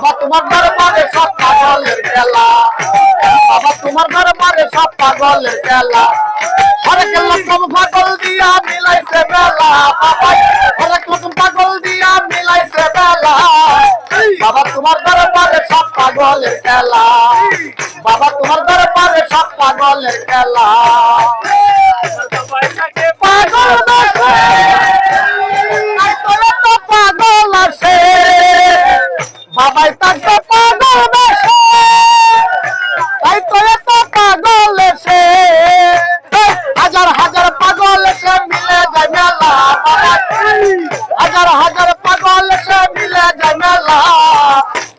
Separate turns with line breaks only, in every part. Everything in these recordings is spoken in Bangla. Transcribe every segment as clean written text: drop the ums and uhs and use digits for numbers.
বাবা তোমার দরবারে সব পাগলের খেলা, বাবা তোমার দরবারে সব পাগলের খেলা। হরেক রকম পাগল দিয়া মিলাইছে বেলা, বাবা হরেক রকম পাগল দিয়া মিলাইছে বেলা। বাবা তোমার দরবারে সব পাগলের খেলা, বাবা তোমার দরবারে সব পাগলের খেলা। পাগল দেশে তোরা তো পাগল আছে, বাবাই তাকে পাগল দেশে তাই তোরা তো পাগল এসে। হাজার হাজার পাগল এসে মিলে যায় মেলা, বাবা হাজার হাজার পাগল এসে মিলে যায় মেলা।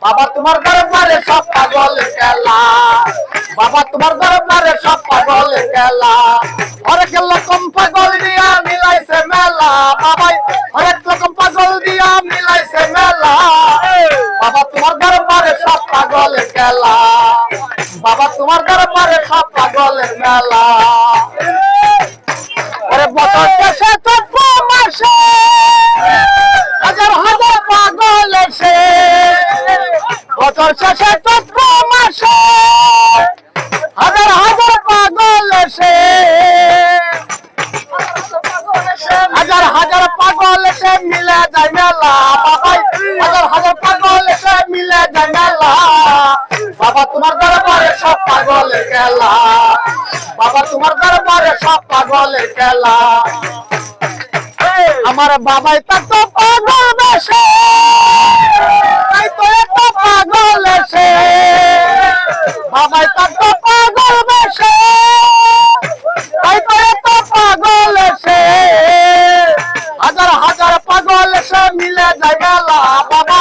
বাবা তোমার দরবারে সব পাগলের খেলা, বাবা তোমার দরবারে সব পাগলের খেলা। হরেক রকম পাগল দিয়া মিলাইছে মেলা, বাবা হরেক রকম পাগল দিয়া মিলাইছে মেলা। বাবা তোমার দরবারে সব পাগলের খেলা, বাবা তোমার দরবারে সব পাগলের মেলা। ওরে বছর শেষে চৈত্র মাসে হাজার হাজার পাগল এসে, বছর শেষে চৈত্র মাসে হাজার হাজার পাগল এসে, হাজার হাজার পাগল এসে মিলে যায় মেলা, বাবাই হাজার হাজার পাগল এসে মিলে যায় মেলা। বাবা তোমার দরবারে সব পাগলের খেলা, বাবা তোমার দরবারে সব পাগলের খেলা। আমার বাবাই তার তো পাগল বেশে তাই তো এত পাগল এসে, বাবাই তার তো পাগল বেশে তাই তো এত পাগল এসে। হাজার হাজার পাগল এসে মিলে যায় মেলা, বাবা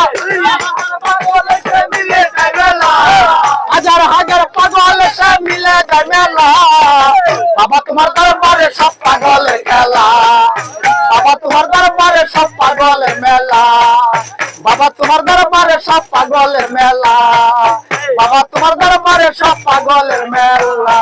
পাগল এসে মিলে যায় মেলা, হাজার হাজার পাগল এসে মিলে যায় মেলা। বাবা তোমার দরবারে সব পাগলের খেলা, বাবা তোমার দরবারে সব পাগলের মেলা, বাবা তোমার দরবারে সব পাগলের মেলা, বাবা তোমার দরবারে সব পাগলের মেলা।